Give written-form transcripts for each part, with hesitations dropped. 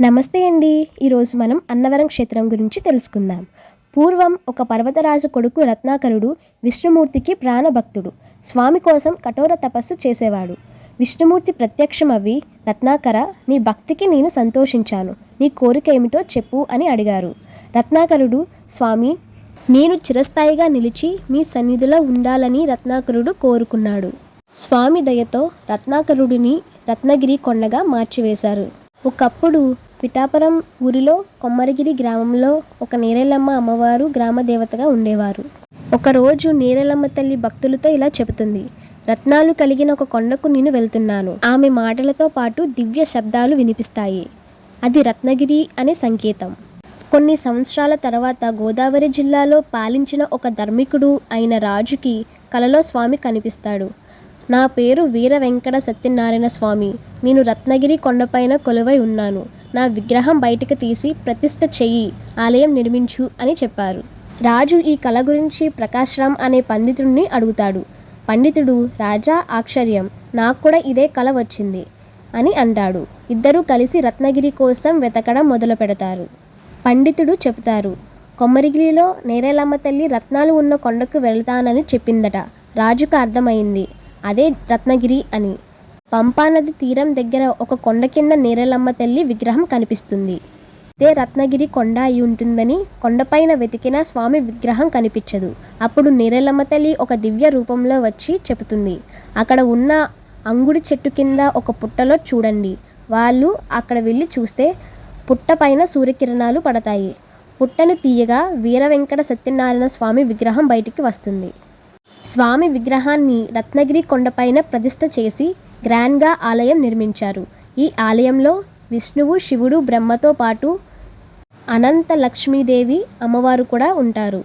నమస్తే అండి. ఈరోజు మనం అన్నవరం క్షేత్రం గురించి తెలుసుకుందాం. పూర్వం ఒక పర్వతరాజు కొడుకు రత్నాకరుడు విష్ణుమూర్తికి ప్రాణభక్తుడు. స్వామి కోసం కఠోర తపస్సు చేసేవాడు. విష్ణుమూర్తి ప్రత్యక్షమవ్వి, రత్నాకర, నీ భక్తికి నేను సంతోషించాను, నీ కోరిక ఏమిటో చెప్పు అని అడిగారు. రత్నాకరుడు, స్వామి, నేను చిరస్థాయిగా నిలిచి మీ సన్నిధిలో ఉండాలని రత్నాకరుడు కోరుకున్నాడు. స్వామి దయతో రత్నాకరుడిని రత్నగిరి కొండగా మార్చివేశారు. ఒకప్పుడు పిఠాపురం ఊరిలో కొమ్మరిగిరి గ్రామంలో ఒక నేరెలమ్మ అమ్మవారు గ్రామదేవతగా ఉండేవారు. ఒకరోజు నేరెలమ్మ తల్లి భక్తులతో ఇలా చెబుతుంది: రత్నాలు కలిగిన ఒక కొండకు నేను వెళ్తున్నాను. ఆమె మాటలతో పాటు దివ్య శబ్దాలు వినిపిస్తాయి. అది రత్నగిరి అనే సంకేతం. కొన్ని సంవత్సరాల తర్వాత గోదావరి జిల్లాలో పాలించిన ఒక ధర్మికుడు అయిన రాజుకి కలలో స్వామి కనిపిస్తాడు. నా పేరు వీర వెంకట సత్యనారాయణ స్వామి. నేను రత్నగిరి కొండపైన కొలువై ఉన్నాను. నా విగ్రహం బయటకు తీసి ప్రతిష్ఠ చెయ్యి, ఆలయం నిర్మించు అని చెప్పారు. రాజు ఈ కళ గురించి ప్రకాశ్రామ్ అనే పండితుడిని అడుగుతాడు. పండితుడు, రాజా ఆశ్చర్యం, నాకు కూడా ఇదే కళ వచ్చింది అని అంటాడు. ఇద్దరూ కలిసి రత్నగిరి కోసం వెతకడం మొదలు పెడతారు. పండితుడు చెబుతారు, కొమ్మరిగిరిలో నేరేలమ్మ తల్లి రత్నాలు ఉన్న కొండకు వెళ్తానని చెప్పిందట. రాజుకు అర్థమైంది అదే రత్నగిరి అని. పంపానది తీరం దగ్గర ఒక కొండ కింద నేరెలమ్మ తల్లి విగ్రహం కనిపిస్తుంది. ఇదే రత్నగిరి కొండ అయి ఉంటుందని కొండపైన వెతికిన స్వామి విగ్రహం కనిపించదు. అప్పుడు నేరెలమ్మ తల్లి ఒక దివ్య రూపంలో వచ్చి చెబుతుంది, అక్కడ ఉన్న అంగుడి చెట్టు కింద ఒక పుట్టలో చూడండి. వాళ్ళు అక్కడ వెళ్ళి చూస్తే పుట్ట పైన సూర్యకిరణాలు పడతాయి. పుట్టను తీయగా వీర వెంకట సత్యనారాయణ స్వామి విగ్రహం బయటికి వస్తుంది. స్వామి విగ్రహాన్ని రత్నగిరి కొండపైన ప్రతిష్ఠ చేసి గ్రాండ్గా ఆలయం నిర్మించారు. ఈ ఆలయంలో విష్ణువు, శివుడు, బ్రహ్మతో పాటు అనంత లక్ష్మీదేవి అమ్మవారు కూడా ఉంటారు.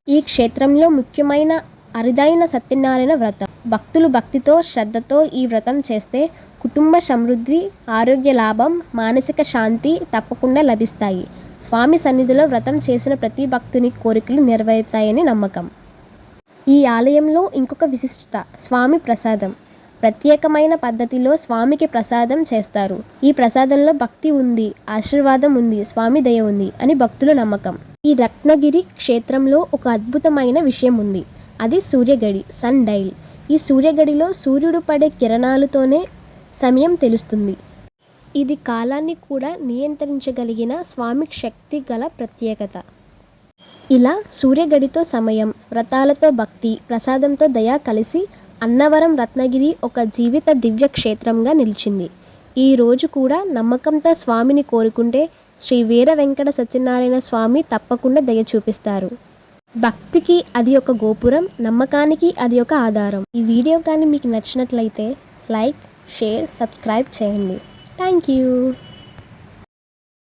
ఈ క్షేత్రంలో ముఖ్యమైన అరుదైన సత్యనారాయణ వ్రతం. భక్తులు భక్తితో, శ్రద్ధతో ఈ వ్రతం చేస్తే కుటుంబ సమృద్ధి, ఆరోగ్య లాభం, మానసిక శాంతి తప్పకుండా లభిస్తాయి. స్వామి సన్నిధిలో వ్రతం చేసిన ప్రతి భక్తుని కోరికలు నెరవేరుతాయని నమ్మకం. ఈ ఆలయంలో ఇంకొక విశిష్టత స్వామి ప్రసాదం. ప్రత్యేకమైన పద్ధతిలో స్వామికి ప్రసాదం చేస్తారు. ఈ ప్రసాదంలో భక్తి ఉంది, ఆశీర్వాదం ఉంది, స్వామి దయ ఉంది అని భక్తుల నమ్మకం. ఈ రత్నగిరి క్షేత్రంలో ఒక అద్భుతమైన విషయం ఉంది. అది సూర్యగడి, సన్ డైల్. ఈ సూర్యగడిలో సూర్యుడు పడే కిరణాలతోనే సమయం తెలుస్తుంది. ఇది కాలాన్ని కూడా నియంత్రించగలిగిన స్వామి శక్తి గల ప్రత్యేకత. ఇలా సూర్యగడితో సమయం, వ్రతాలతో భక్తి, ప్రసాదంతో దయ కలిసి అన్నవరం రత్నగిరి ఒక జీవిత దివ్య క్షేత్రంగా నిలిచింది. ఈ రోజు కూడా నమ్మకంతో స్వామిని కోరుకుంటే శ్రీ వీర వెంకట సత్యనారాయణ స్వామి తప్పకుండా దయ చూపిస్తారు. భక్తికి అది ఒక గోపురం, నమ్మకానికి అది ఒక ఆధారం. ఈ వీడియో కానీ మీకు నచ్చినట్లయితే లైక్, షేర్, సబ్స్క్రైబ్ చేయండి. Thank you.